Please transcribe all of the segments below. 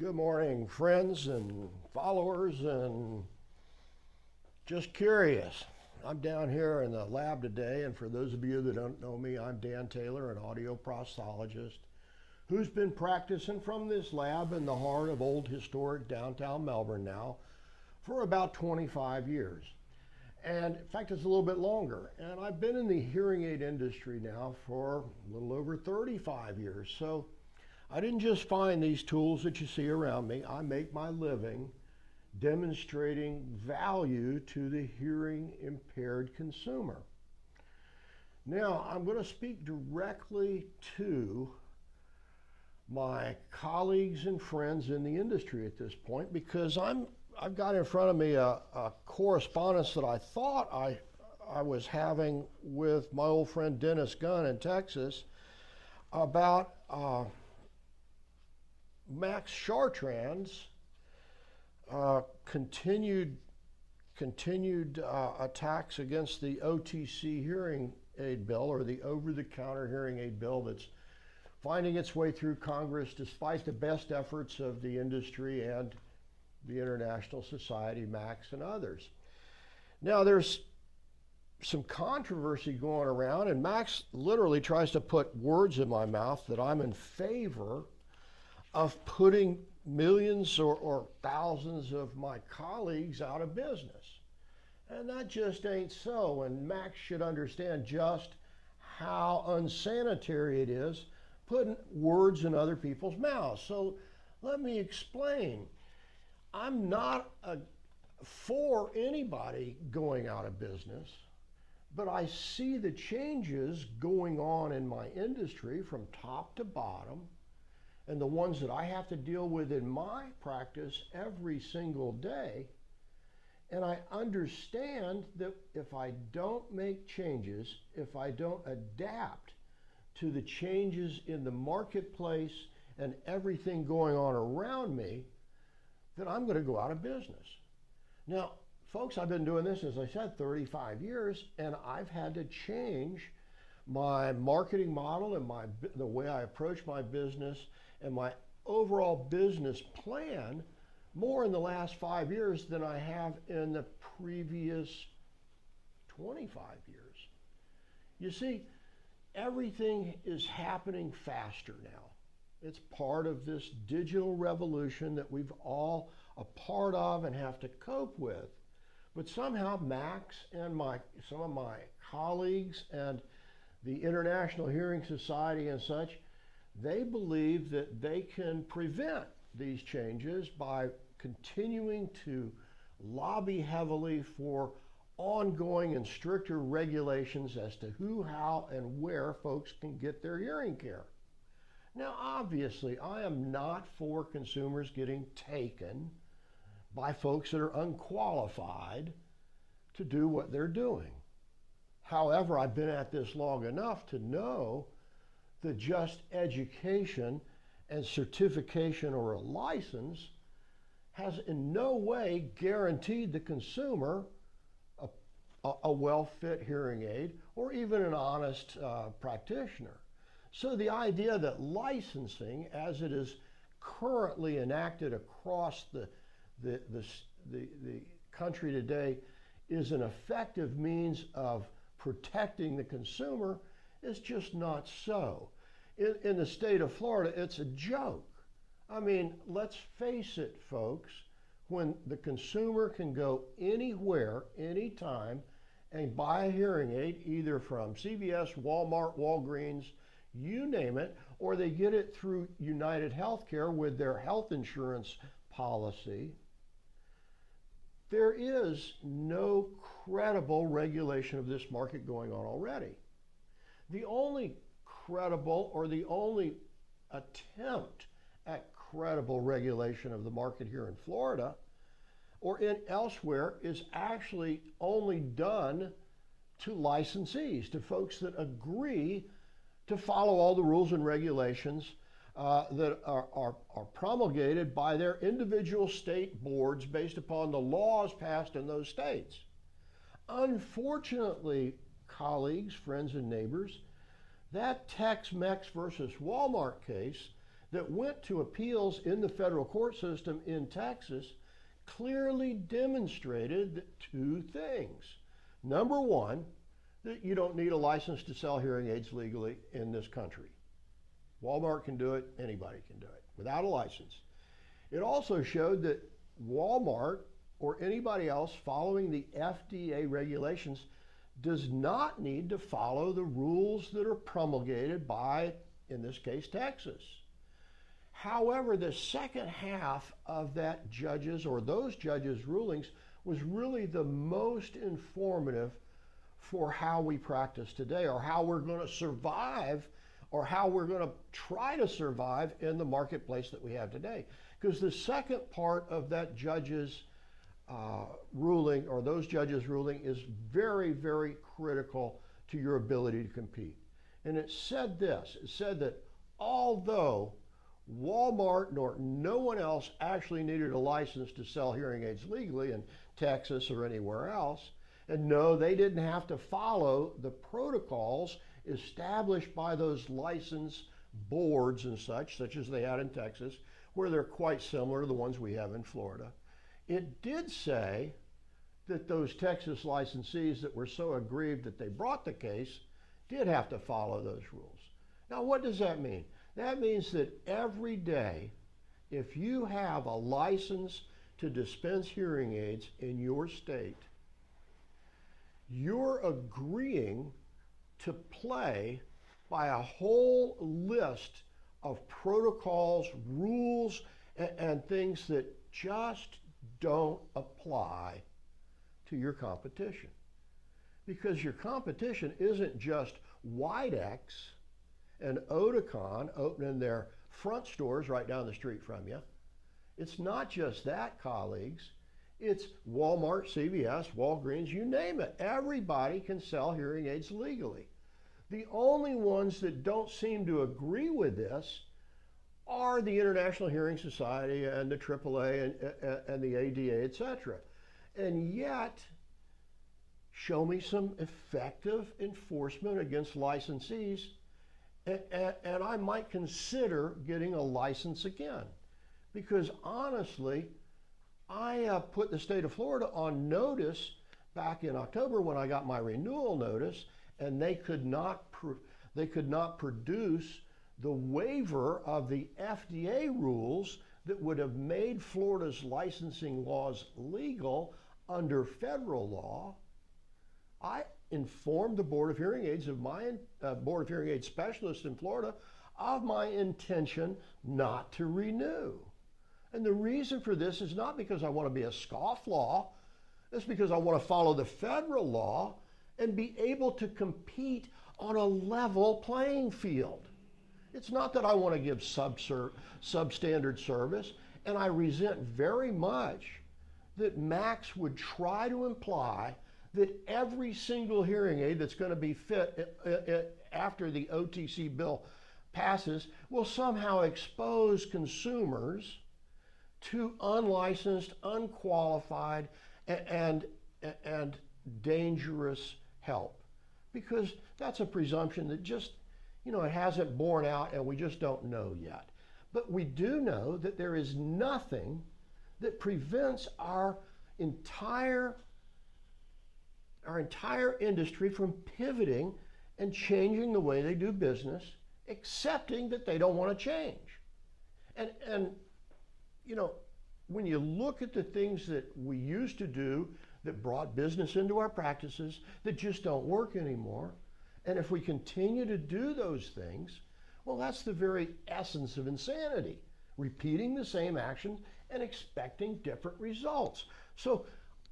Good morning, friends and followers, and just curious. I'm down here in the lab today, and for those of you that don't know me, I'm Dan Taylor, an audio prosthologist who's been practicing from this lab in the heart of old historic downtown Melbourne now for about 25 years. And in fact, it's a little bit longer. And I've been in the hearing aid industry now for a little over 35 years. So I didn't just find these tools that you see around me. I make my living demonstrating value to the hearing impaired consumer. Now, I'm going to speak directly to my colleagues and friends in the industry at this point because I've got in front of me a correspondence that I thought I was having with my old friend Dennis Gunn in Texas about Max Chartrand's continued attacks against the OTC hearing aid bill, or the over-the-counter hearing aid bill, that's finding its way through Congress despite the best efforts of the industry and the International Society, Max, and others. Now, there's some controversy going around, and Max literally tries to put words in my mouth that I'm in favor of putting millions or thousands of my colleagues out of business. And that just ain't so, and Max should understand just how unsanitary it is putting words in other people's mouths. So let me explain. I'm not for anybody going out of business, but I see the changes going on in my industry from top to bottom, and the ones that I have to deal with in my practice every single day. And I understand that if I don't make changes, if I don't adapt to the changes in the marketplace and everything going on around me, that I'm going to go out of business. Now, folks, I've been doing this, as I said, 35 years, and I've had to change my marketing model and the way I approach my business and my overall business plan more in the last 5 years than I have in the previous 25 years. You see, everything is happening faster now. It's part of this digital revolution that we've all a part of and have to cope with. But somehow Max and some of my colleagues and the International Hearing Society and such, they believe that they can prevent these changes by continuing to lobby heavily for ongoing and stricter regulations as to who, how, and where folks can get their hearing care. Now, obviously, I am not for consumers getting taken by folks that are unqualified to do what they're doing. However, I've been at this long enough to know that just education and certification or a license has in no way guaranteed the consumer a well-fit hearing aid or even an honest practitioner. So the idea that licensing, as it is currently enacted across the country today, is an effective means of protecting the consumer is just not so. In the state of Florida, it's a joke. I mean, let's face it, folks, when the consumer can go anywhere, anytime, and buy a hearing aid, either from CVS, Walmart, Walgreens, you name it, or they get it through United Healthcare with their health insurance policy, there is no credible regulation of this market going on already. The only credible, or the only attempt at credible regulation of the market here in Florida or elsewhere is actually only done to licensees, to folks that agree to follow all the rules and regulations that are promulgated by their individual state boards based upon the laws passed in those states. Unfortunately, colleagues, friends, and neighbors, that Tex-Mex versus Walmart case that went to appeals in the federal court system in Texas clearly demonstrated two things. Number one, that you don't need a license to sell hearing aids legally in this country. Walmart can do it, anybody can do it without a license. It also showed that Walmart or anybody else following the FDA regulations does not need to follow the rules that are promulgated by, in this case, Texas. However, the second half of that judge's or those judges' rulings was really the most informative for how we practice today, or how we're going to survive, or how we're going to try to survive in the marketplace that we have today. Because the second part of that judge's ruling, or those judges' ruling, is very, very critical to your ability to compete. And it said this, it said that although Walmart nor no one else actually needed a license to sell hearing aids legally in Texas or anywhere else, and no, they didn't have to follow the protocols established by those license boards and such as they had in Texas, where they're quite similar to the ones we have in Florida. It did say that those Texas licensees that were so aggrieved that they brought the case did have to follow those rules. Now, what does that mean? That means that every day, if you have a license to dispense hearing aids in your state, you're agreeing to play by a whole list of protocols, rules, and things that just don't apply to your competition. Because your competition isn't just Widex and Oticon opening their front stores right down the street from you. It's not just that, colleagues. It's Walmart, CVS, Walgreens, you name it. Everybody can sell hearing aids legally. The only ones that don't seem to agree with this are the International Hearing Society and the AAA and the ADA, etc. And yet, show me some effective enforcement against licensees, and I might consider getting a license again. Because honestly, I put the state of Florida on notice back in October when I got my renewal notice, and they could not produce the waiver of the FDA rules that would have made Florida's licensing laws legal under federal law. I informed the Board of Hearing Aids of my Board of Hearing Aid Specialists in Florida of my intention not to renew. And the reason for this is not because I want to be a scofflaw. It's because I want to follow the federal law and be able to compete on a level playing field. It's not that I want to give substandard service, and I resent very much that Max would try to imply that every single hearing aid that's going to be fit after the OTC bill passes will somehow expose consumers to unlicensed, unqualified, and dangerous help. Because that's a presumption that just, it hasn't borne out, and we just don't know yet. But we do know that there is nothing that prevents our entire industry from pivoting and changing the way they do business, accepting that they don't want to change. And when you look at the things that we used to do that brought business into our practices that just don't work anymore, and if we continue to do those things, well, that's the very essence of insanity, repeating the same action and expecting different results. So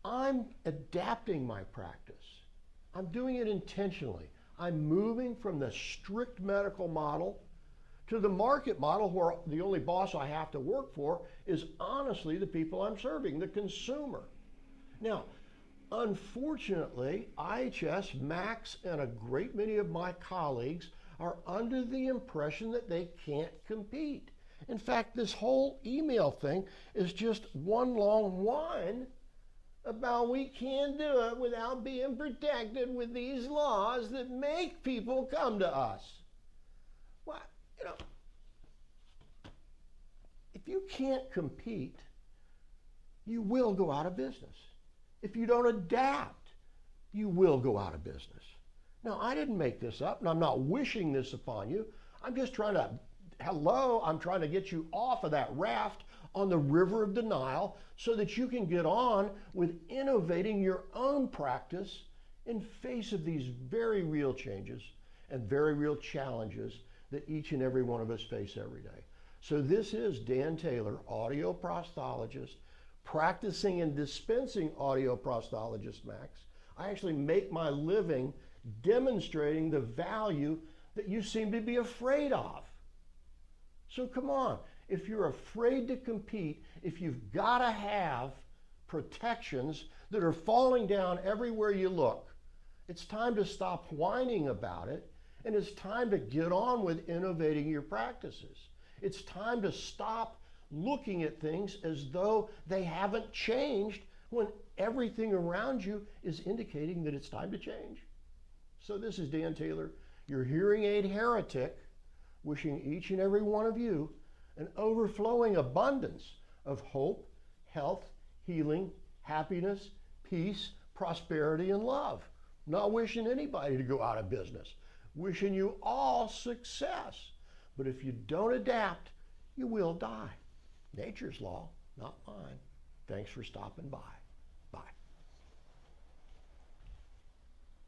I'm adapting my practice. I'm doing it intentionally. I'm moving from the strict medical model to the market model, where the only boss I have to work for is honestly the people I'm serving, the consumer. Now, unfortunately, IHS, Max, and a great many of my colleagues are under the impression that they can't compete. In fact, this whole email thing is just one long whine about we can't do it without being protected with these laws that make people come to us. Well, if you can't compete, you will go out of business. If you don't adapt, you will go out of business. Now, I didn't make this up, and I'm not wishing this upon you. I'm just trying to, I'm trying to get you off of that raft on the river of denial so that you can get on with innovating your own practice in face of these very real changes and very real challenges that each and every one of us face every day. So this is Dan Taylor, audio prosthologist, practicing and dispensing audio prosthologist Max. I actually make my living demonstrating the value that you seem to be afraid of. So come on, if you're afraid to compete, if you've got to have protections that are falling down everywhere you look, it's time to stop whining about it, and it's time to get on with innovating your practices. It's time to stop looking at things as though they haven't changed when everything around you is indicating that it's time to change. So this is Dan Taylor, your hearing aid heretic, wishing each and every one of you an overflowing abundance of hope, health, healing, happiness, peace, prosperity, and love. Not wishing anybody to go out of business. Wishing you all success. But if you don't adapt, you will die. Nature's law, not mine. Thanks for stopping by.